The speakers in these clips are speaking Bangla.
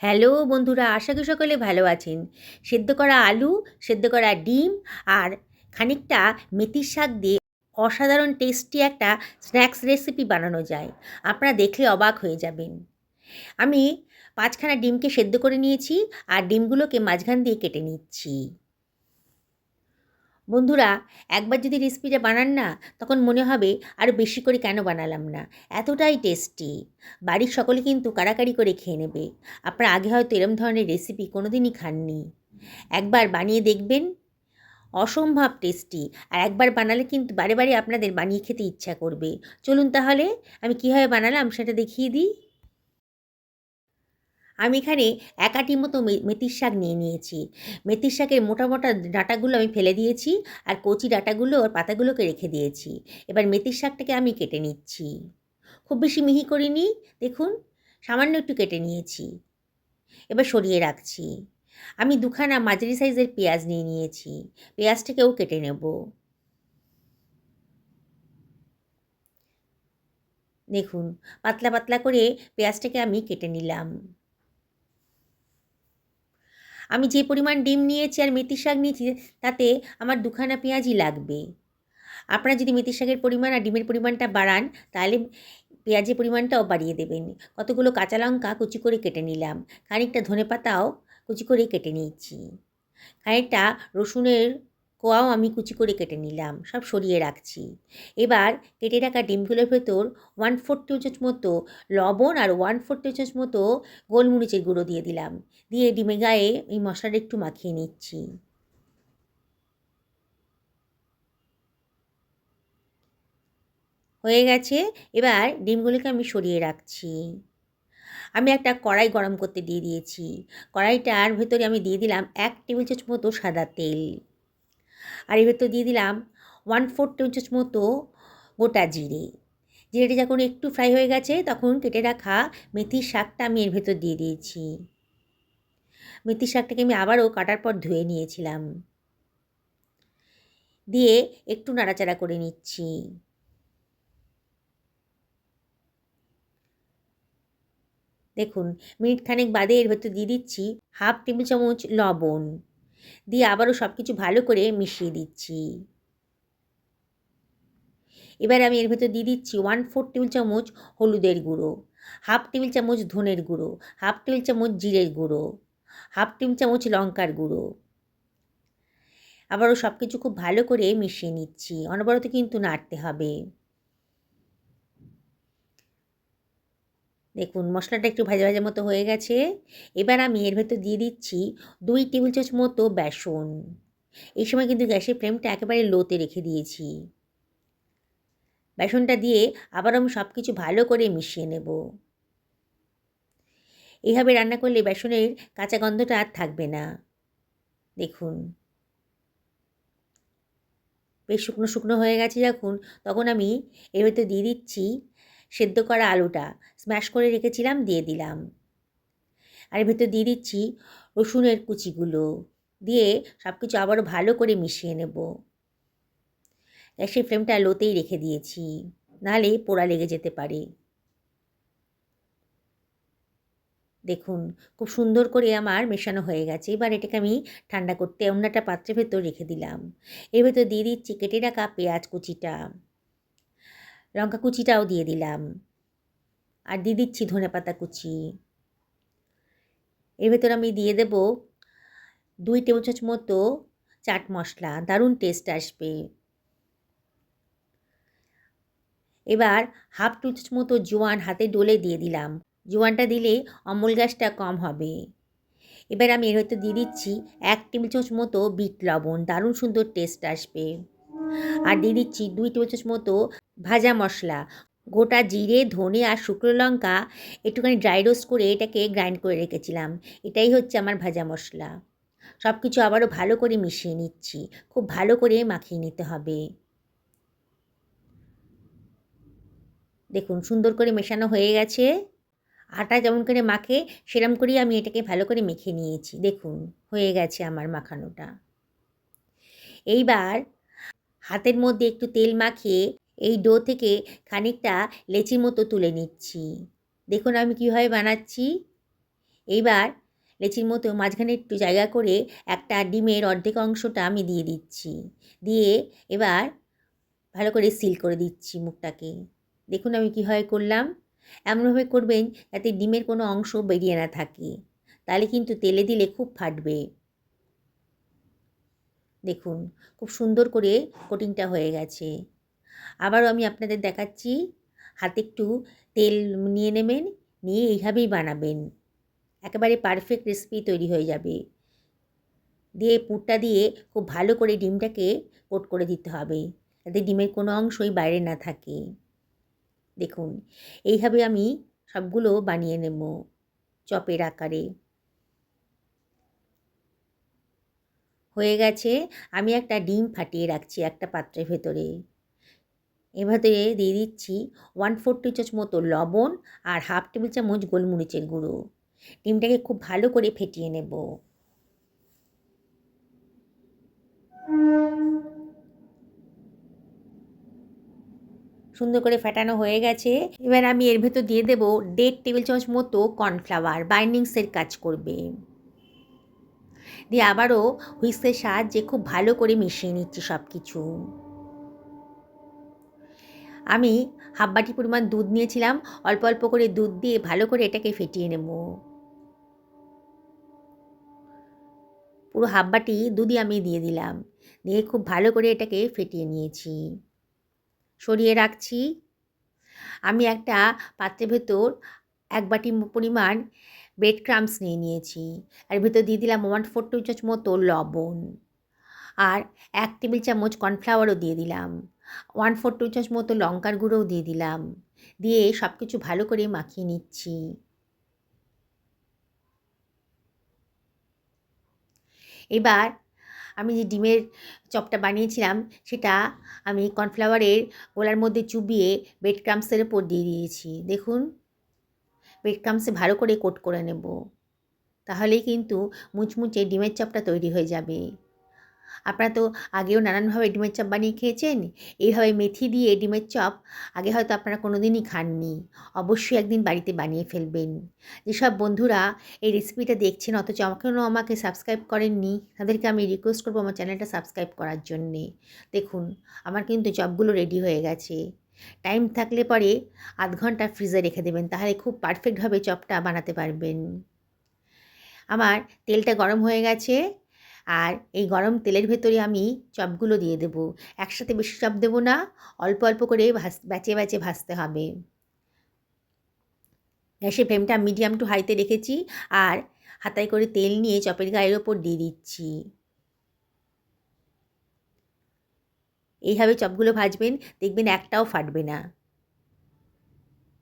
হ্যালো বন্ধুরা, আশা করি সকলে ভালো আছেন। সেদ্ধ করা আলু, সেদ্ধ করা ডিম আর খানিকটা মেথির শাক দিয়ে অসাধারণ টেস্টি একটা স্ন্যাক্স রেসিপি বানানো যায়। আপনারা দেখলে অবাক হয়ে যাবেন। আমি ৫খানা ডিমকে সেদ্ধ করে নিয়েছি আর ডিমগুলোকে মাঝখান দিয়ে কেটে নিচ্ছি। বন্ধুরা, একবার যদি রেসিপিটা বানান না, তখন মনে হবে আরও বেশি করে কেন বানালাম না। এতটাই টেস্টি। বাড়ির সকলে কিন্তু কাড়াকাড়ি করে খেয়ে নেবে। আপনারা আগে হয়তো এরম ধরনের রেসিপি কোনো দিনই খাননি। একবার বানিয়ে দেখবেন, অসম্ভব টেস্টি। আর একবার বানালে কিন্তু বারে বারে আপনাদের বানিয়ে খেতে ইচ্ছা করবে। চলুন তাহলে আমি কীভাবে বানালাম সেটা দেখিয়ে দিই। আমি এখানে ১ আঁটি মতো মেথির শাক নিয়ে নিয়েছি। মেথির শাকের মোটা মোটা ডাঁটাগুলো আমি ফেলে দিয়েছি আর কচি ডাঁটাগুলো আর পাতাগুলোকে রেখে দিয়েছি। এবার মেথির শাকটাকে আমি কেটে নিচ্ছি। খুব বেশি মিহি করিনি, দেখুন সামান্য একটু কেটে নিয়েছি। এবার সরিয়ে রাখছি। আমি ২খানা মাঝারি সাইজের পেঁয়াজ নিয়ে নিয়েছি। পেঁয়াজটাকেও কেটে নেব। দেখুন পাতলা পাতলা করে পেঁয়াজটাকে আমি কেটে নিলাম। আমি যে পরিমাণ ডিম নিয়েছি আর মেথির শাক নিয়েছি তাতে আমার ২খানা পেঁয়াজই লাগবে। আপনারা যদি মেথির শাকের পরিমাণ আর ডিমের পরিমাণটা বাড়ান তাহলে পেঁয়াজের পরিমাণটাও বাড়িয়ে দেবেন। কতগুলো কাঁচা লঙ্কা কুচি করে কেটে নিলাম। খানিকটা ধনেপাতাও কুচি করে কেটে নিয়েছি। খানিকটা রসুনের কোয়াও আমি কুচি করে কেটে নিলাম। সব সরিয়ে রাখছি। এবার কেটে রাখা ডিমগুলোর ভেতর 1/4 টেবিল চামচ মতো লবণ আর 1/4 টেবিল চামচ মতো গোলমরিচের গুঁড়ো দিয়ে দিলাম। দিয়ে ডিমের গায়ে এই মশলাটা একটু মাখিয়ে নিচ্ছি। হয়ে গেছে। এবার ডিমগুলোকে আমি সরিয়ে রাখছি। আমি একটা কড়াই গরম করতে দিয়ে দিয়েছি। কড়াইটার ভেতরে আমি দিয়ে দিলাম ১ টেবিল চামচ মতো সাদা তেল। আর এর ভেতর দিয়ে দিলাম 1/4 টেবিল চামচ মতো গোটা জিরে। জিরেটা যখন একটু ফ্রাই হয়ে গেছে তখন কেটে রাখা মেথির শাকটা আমি এর ভেতর দিয়ে দিয়েছি। মেথির শাকটাকে আমি আবারও কাটার পর ধুয়ে নিয়েছিলাম। দিয়ে একটু নাড়াচাড়া করে নিচ্ছি। দেখুন মিনিট খানেক বাদে এর ভেতর দিয়ে দিচ্ছি 1/2 টেবিল চামচ লবণ। দিয়ে আবারও সব কিছু ভালো করে মিশিয়ে দিচ্ছি। এবার আমি এর ভেতর দিয়ে দিচ্ছি 1/4 টেবিল চামচ হলুদের গুঁড়ো, 1/2 টেবিল চামচ ধনের গুঁড়ো, 1/2 টেবিল চামচ জিরের গুঁড়ো, 1/2 টেবিল চামচ লঙ্কার গুঁড়ো। আবারও সব কিছু খুব ভালো করে মিশিয়ে নিচ্ছি। অনবরত কিন্তু নাড়তে হবে। দেখুন মশলাটা একটু ভাজা ভাজা মতো হয়ে গেছে। এবার আমি এর ভেতর দিয়ে দিচ্ছি 2 টেবিল চামচ মতো বেসন। এই সময় কিন্তু গ্যাসের ফ্লেমটা একেবারে লোতে রেখে দিয়েছি। বেসনটা দিয়ে আবার আমি সব কিছু ভালো করে মিশিয়ে নেব। এইভাবে রান্না করলে বেসনের কাঁচা গন্ধটা আর থাকবে না। দেখুন বেশ শুকনো শুকনো হয়ে গেছে যখন, তখন আমি এর ভেতর দিয়ে দিচ্ছি সেদ্ধ করা আলুটা স্ম্যাশ করে রেখেছিলাম, দিয়ে দিলাম। আর এর ভেতর দিয়ে দিচ্ছি রসুনের কুচিগুলো, দিয়ে সব কিছু আবারও ভালো করে মিশিয়ে নেব। গ্যাসের ফ্লেমটা লোতেই রেখে দিয়েছি, নাহলে পোড়া লেগে যেতে পারে। দেখুন খুব সুন্দর করে আমার মেশানো হয়ে গেছে। এবার এটাকে আমি ঠান্ডা করতে অন্য একটা পাত্রের ভেতর রেখে দিলাম। এর ভেতর দিয়ে দিচ্ছি কেটে রাখা পেঁয়াজ কুচিটা, লঙ্কা কুচিটাও দিয়ে দিলাম, আর দিয়ে দিচ্ছি ধনেপাতা কুচি। এর ভেতর আমি দিয়ে দেব 2 টেবিল চামচ মতো চাট মশলা, দারুণ টেস্ট আসবে। এবার 1/2 টেবিল চামচ মতো জোয়ান হাতে ডলে দিয়ে দিলাম। জোয়ানটা দিলে অম্ল গ্যাসটা কম হবে। এবার আমি এর ভেতর দিয়ে দিচ্ছি 1 টেবিল চামচ মতো বিট লবণ, দারুণ সুন্দর টেস্ট আসবে। আর দিয়ে দিচ্ছি 2 টেবিল চামচ মতো ভাজা মশলা, গোটা জিরে, ধনে আর শুকনো লঙ্কা একটুখানি ড্রাই রোস্ট করে এটাকে গ্রাইন্ড করে রেখেছিলাম। এটাই হচ্ছে আমার ভাজা মশলা। সব কিছু আবারও ভালো করে মিশিয়ে নিচ্ছি। খুব ভালো করে মাখিয়ে নিতে হবে। দেখুন সুন্দর করে মেশানো হয়ে গেছে। আটা যেমন করে মাখে সেরকম করেই আমি এটাকে ভালো করে মেখে নিয়েছি। দেখুন হয়ে গেছে আমার মাখানোটা। এইবার হাতের মধ্যে একটু তেল মাখিয়ে এই ডো থেকে খানিকটা লেচির মতো তুলে নিচ্ছি। দেখুন আমি কীভাবে বানাচ্ছি। এইবার লেচির মতো মাঝখানে একটু জায়গা করে একটা ডিমের অর্ধেক অংশটা আমি দিয়ে দিচ্ছি, দিয়ে এবার ভালো করে সিল করে দিচ্ছি মুখটাকে। দেখুন আমি কীভাবে করলাম। এমনভাবে করবেন যাতে ডিমের কোনো অংশ বেরিয়ে না থাকে, তাহলে কিন্তু তেলে দিলে খুব ফাটবে। দেখুন খুব সুন্দর করে কোটিংটা হয়ে গেছে। আবারও আমি আপনাদের দেখাচ্ছি, হাতে একটু তেল নিয়ে নেবেন, নিয়ে এইভাবেই বানাবেন, একেবারে পারফেক্ট রেসিপি তৈরি হয়ে যাবে। দিয়ে পুরটা দিয়ে খুব ভালো করে ডিমটাকে কোট করে দিতে হবে, যাতে ডিমের কোনো অংশই বাইরে না থাকে। দেখুন এইভাবে আমি সবগুলো বানিয়ে নেব চপের আকারে। হয়ে গেছে। আমি একটা ডিম ফাটিয়ে রাখছি একটা পাত্রের ভেতরে। এর ভেতরে দিয়ে দিচ্ছি 1/4 টি-চামচ মতো লবণ আর 1/2 টেবিল চামচ গোলমরিচের গুঁড়ো। ডিমটাকে খুব ভালো করে ফেটিয়ে নেব। সুন্দর করে ফেটানো হয়ে গেছে। এবার আমি এর ভেতর দিয়ে দেব 1.5 টেবিল চামচ মতো কর্নফ্লাওয়ার, বাইন্ডিংসের কাজ করবে। দিয়ে আবারও হুইস্কের সাহায্যে খুব ভালো করে মিশিয়ে নিচ্ছি সব কিছু। আমি হাফ বাটি পরিমাণ দুধ নিয়েছিলাম, অল্প অল্প করে দুধ দিয়ে ভালো করে এটাকে ফেটিয়ে নেব। পুরো হাফ বাটি দুধই আমি দিয়ে দিলাম, দিয়ে খুব ভালো করে এটাকে ফেটিয়ে নিয়েছি। সরিয়ে রাখছি। আমি একটা পাত্রের ভেতর 1 বাটি পরিমাণ ব্রেড ক্রাম্বস নিয়ে নিয়েছি, আর ভেতর দিয়ে দিলাম 1/4 টি-চামচ মতো লবণ, আর 1 টেবিল চামচ কর্নফ্লাওয়ারও দিয়ে দিলাম, 1/4 টি-চামচ মতো লঙ্কার গুঁড়োও দিয়ে দিলাম, দিয়ে সব কিছু ভালো করে মাখিয়ে নিচ্ছি। এবার আমি যে ডিমের চপটা বানিয়েছিলাম সেটা আমি কর্নফ্লাওয়ারের গোলার মধ্যে চুবিয়ে ব্রেড ক্রাম্বসের ওপর দিয়ে দিয়েছি। দেখুন ব্রেড ক্রাম্বসে ভালো করে কোট করে নেব, তাহলেই কিন্তু মুচমুচে ডিমের চপটা তৈরি হয়ে যাবে। আপনারা তো আগেও নানানভাবে ডিমের চপ বানিয়ে খেয়েছেন। এইভাবে মেথি দিয়ে ডিমের চপ আগে হয়তো আপনারা কোনো দিনই খাননি। অবশ্যই একদিন বাড়িতে বানিয়ে ফেলবেন। যেসব বন্ধুরা এই রেসিপিটা দেখছেন অথচ এখনও আমাকে সাবস্ক্রাইব করেননি, তাদেরকে আমি রিকোয়েস্ট করবো আমার চ্যানেলটা সাবস্ক্রাইব করার জন্যে। দেখুন আমার কিন্তু চপগুলো রেডি হয়ে গেছে। টাইম থাকলে পরে আধ ঘন্টা ফ্রিজে রেখে দেবেন, তাহলে খুব পারফেক্টভাবে চপটা বানাতে পারবেন। আমার তেলটা গরম হয়ে গেছে, আর এই গরম তেলের ভেতরে আমি চপগুলো দিয়ে দেব। একসাথে বেশি চপ দেব না, অল্প অল্প করে ব্যাচে ব্যাচে ভাজতে হবে। গ্যাসের ফ্লেমটা মিডিয়াম টু হাইতে রেখেছি, আর হাতায় করে তেল নিয়ে চপের গায়ের ওপর দিয়ে দিচ্ছি। এইভাবে চপগুলো ভাজবেন, দেখবেন একটাও ফাটবে না।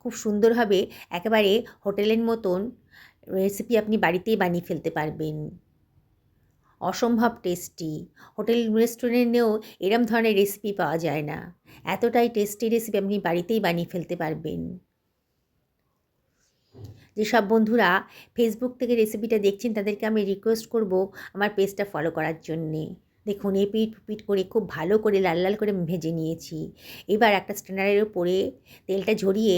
খুব সুন্দরভাবে একেবারে হোটেলের মতন রেসিপি আপনি বাড়িতেই বানিয়ে ফেলতে পারবেন। অসম্ভব টেস্টি। হোটেল রেস্টুরেন্টেও এরম ধরনের রেসিপি পাওয়া যায় না। এতটাই টেস্টি রেসিপি আপনি বাড়িতেই বানিয়ে ফেলতে পারবেন। যেসব বন্ধুরা ফেসবুক থেকে রেসিপিটা দেখছেন তাদেরকে আমি রিকোয়েস্ট করব আমার পেজটা ফলো করার জন্যে। দেখুন এপিঠ ওপিঠ করে খুব ভালো করে লাল লাল করে ভেজে নিয়েছি। এবার একটা স্ট্রেনারের ওপরে তেলটা ঝরিয়ে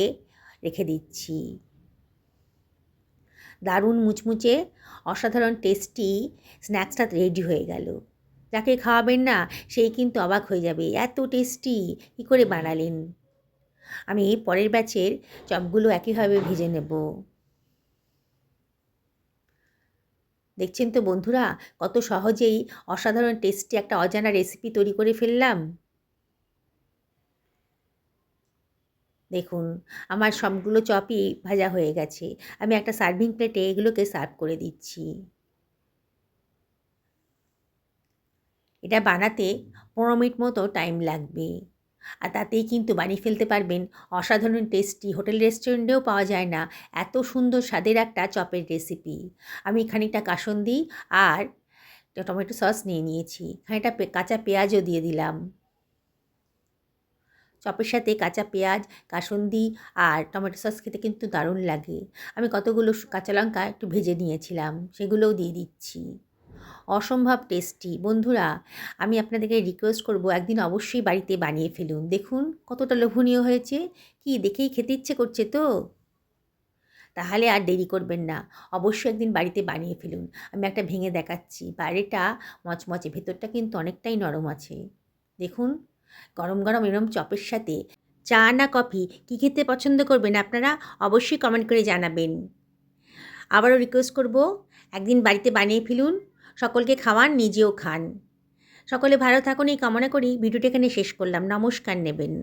রেখে দিচ্ছি। দারুণ মুচমুচে অসাধারণ টেস্টি স্ন্যাক্সটা রেডি হয়ে গেল। যাকে খাওয়াবেন না সেই কিন্তু অবাক হয়ে যাবে, এত টেস্টি কী করে বানালেন। আমি পরের ব্যাচের চপগুলো একইভাবে ভেজে নেব। দেখছেন তো বন্ধুরা কত সহজেই অসাধারণ টেস্টি একটা অজানা রেসিপি তৈরি করে ফেললাম। দেখুন আমার সবগুলো চপই ভাজা হয়ে গেছে। আমি একটা সার্ভিং প্লেটে এগুলোকে সার্ভ করে দিচ্ছি। এটা বানাতে 15 মিনিট মতো টাইম লাগবে, আর তাতেই কিন্তু বানিয়ে ফেলতে পারবেন অসাধারণ টেস্টি, হোটেল রেস্টুরেন্টেও পাওয়া যায় না এত সুন্দর স্বাদের একটা চপের রেসিপি। আমি খানিকটা কাসুন্দি আর টমেটো সস নিয়ে নিয়েছি, খানিকটা কাঁচা পেঁয়াজও দিয়ে দিলাম। চপের সাথে কাঁচা পেঁয়াজ, কাসুন্দি আর টমেটো সস খেতে কিন্তু দারুণ লাগে। আমি কতগুলো কাঁচা লঙ্কা একটু ভেজে নিয়েছিলাম, সেগুলোও দিয়ে দিচ্ছি। অসম্ভব টেস্টি। বন্ধুরা আমি আপনাদেরকে রিকোয়েস্ট করব একদিন অবশ্যই বাড়িতে বানিয়ে ফেলুন। দেখুন কতটা লোভনীয় হয়েছে, কি দেখেই খেতে ইচ্ছে করছে তো। তাহলে আর দেরি করবেন না, অবশ্যই একদিন বাড়িতে বানিয়ে ফেলুন। আমি একটা ভেঙে দেখাচ্ছি, বাইরেটা মচমচে, ভেতরটা কিন্তু অনেকটাই নরম আছে। দেখুন, গরম গরম এরম চপের সাথে চা না কফি কী খেতে পছন্দ করবেন আপনারা অবশ্যই কমেন্ট করে জানাবেন। আবারও রিকোয়েস্ট করব, একদিন বাড়িতে বানিয়ে ফেলুন, সকলকে খাওয়ান, নিজেও খান। সকলে ভালো থাকুন এই কামনা করি ভিডিওটা এখানে শেষ করলাম। নমস্কার নেবেন।